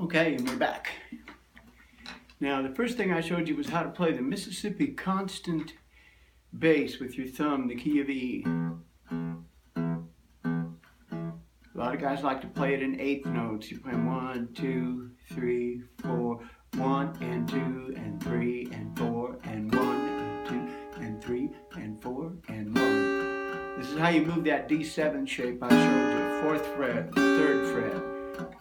Okay, and we're back. Now, the first thing I showed you was how to play the Mississippi constant bass with your thumb, the key of E. A lot of guys like to play it in eighth notes. You play 1, 2, 3, 4, 1 and 2 and 3 and 4 and 1 and 2 and 3 and 4 and 1. This is how you move that D7 shape I showed you. 4th fret, 3rd fret,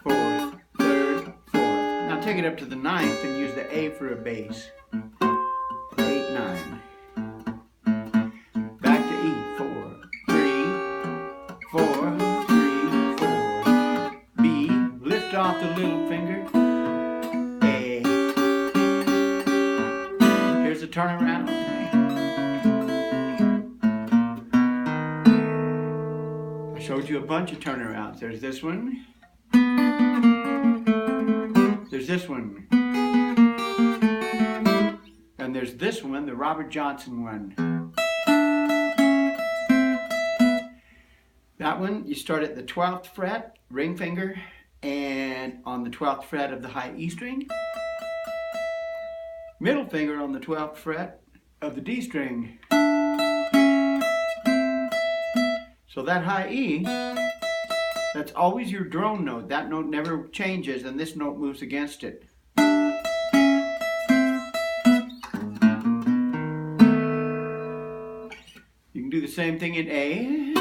4th, 3rd, 4th. Now take it up to the 9th and use the A for a bass. 8, 9. Back to E. 4, 3, 4, 3, 4. B. Lift off the little finger. A. Here's a turnaround. I showed you a bunch of turnarounds. There's this one. There's this one. And there's this one, the Robert Johnson one. That one, you start at the 12th fret, ring finger, and on the 12th fret of the high E string. Middle finger on the 12th fret of the D string. So that high E, that's always your drone note. That note never changes, and this note moves against it. You can do the same thing in A.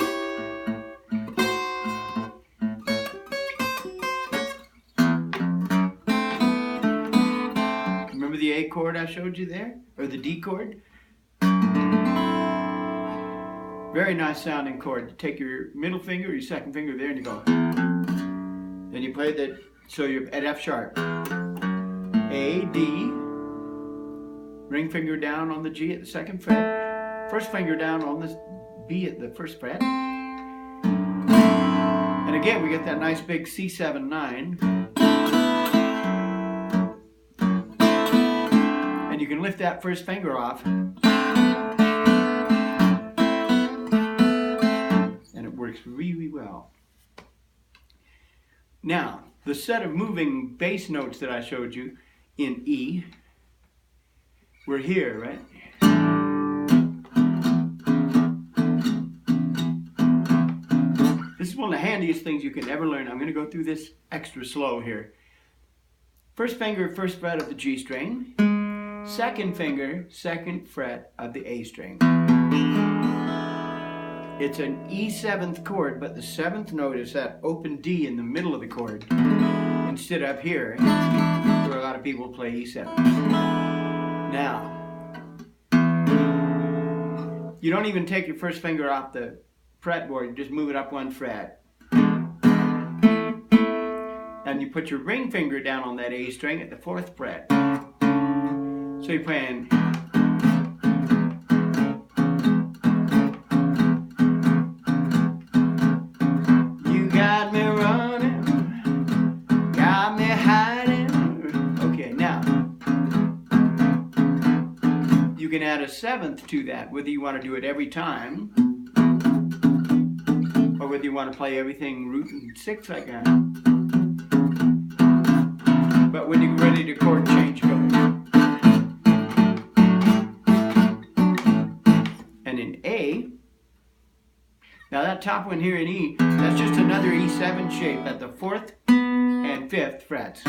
Remember the A chord I showed you there? Or the D chord? Very nice sounding chord. You take your middle finger, your second finger there, and you go. Then you play that, so you're at F sharp. A, D, ring finger down on the G at the 2nd fret, first finger down on the B at the 1st fret. And again, we get that nice big C7, 9. And you can lift that first finger off. Works really well. Now, the set of moving bass notes that I showed you in E, we're here, right? This is one of the handiest things you can ever learn. I'm going to go through this extra slow here. First finger, 1st fret of the G string. Second finger, 2nd fret of the A string. It's an E7th chord, but the 7th note is that open D in the middle of the chord, instead of here, where a lot of people play E7. Now, you don't even take your first finger off the fretboard, you just move it up 1 fret. And you put your ring finger down on that A string at the 4th fret. So you're playing. You can add a 7th to that, whether you want to do it every time, or whether you want to play everything root and 6 like that. But when you're ready to chord change, go. And in A, now that top one here in E, that's just another E7 shape at the 4th and 5th frets.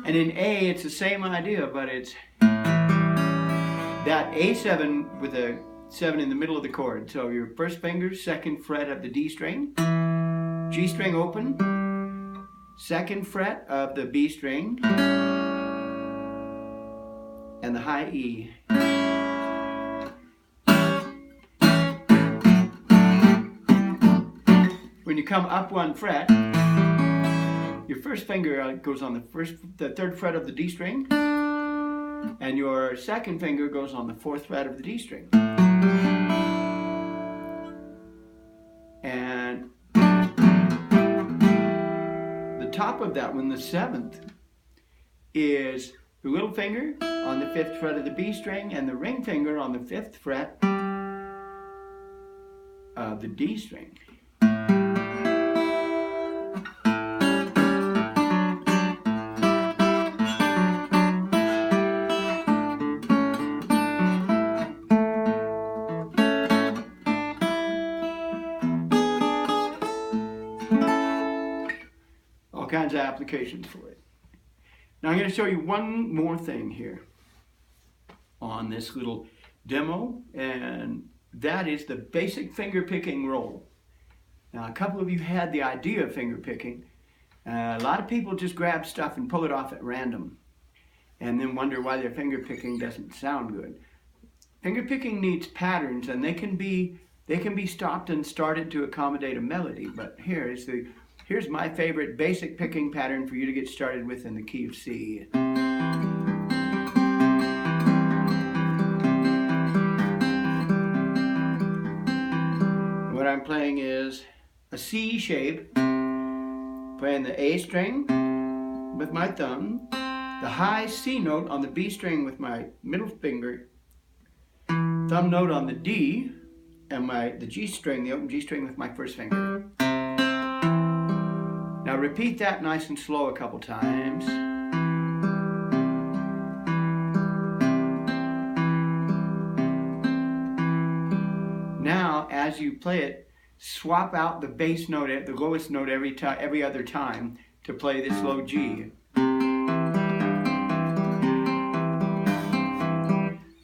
And in A, it's the same idea, but it's that A7 with a 7 in the middle of the chord. So your first finger, 2nd fret of the D string, G string open, 2nd fret of the B string, and the high E. When you come up 1 fret, your first finger goes on the 3rd fret of the D string, and your second finger goes on the 4th fret of the D string. And the top of that one, the 7th, is the little finger on the 5th fret of the B string and the ring finger on the 5th fret of the D string. All kinds of applications for it. Now I'm going to show you one more thing here on this little demo, and that is the basic finger picking roll. Now a couple of you had the idea of finger picking. A lot of people just grab stuff and pull it off at random and then wonder why their finger picking doesn't sound good. Finger picking needs patterns, and they can be stopped and started to accommodate a melody, but here's my favorite basic picking pattern for you to get started with in the key of C. What I'm playing is a C shape, playing the A string with my thumb, the high C note on the B string with my middle finger, thumb note on the D, and the G string, the open G string with my first finger. Now repeat that nice and slow a couple times. Now, as you play it, swap out the bass note at the lowest note every other time to play this low G.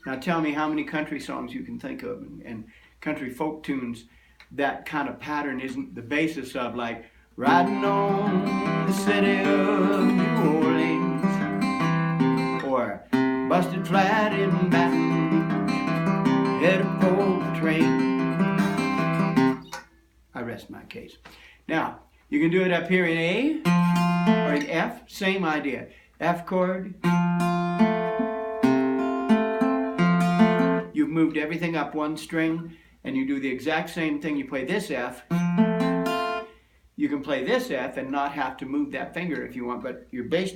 Now tell me how many country songs you can think of and country folk tunes that kind of pattern isn't the basis of, like riding on the city of New Orleans, or busted flat in Baton Rouge, headed for the train. I rest my case. Now, you can do it up here in A or in F, same idea. F chord. You've moved everything up one string, and you do the exact same thing. You play this F. You can play this F and not have to move that finger if you want, but your bass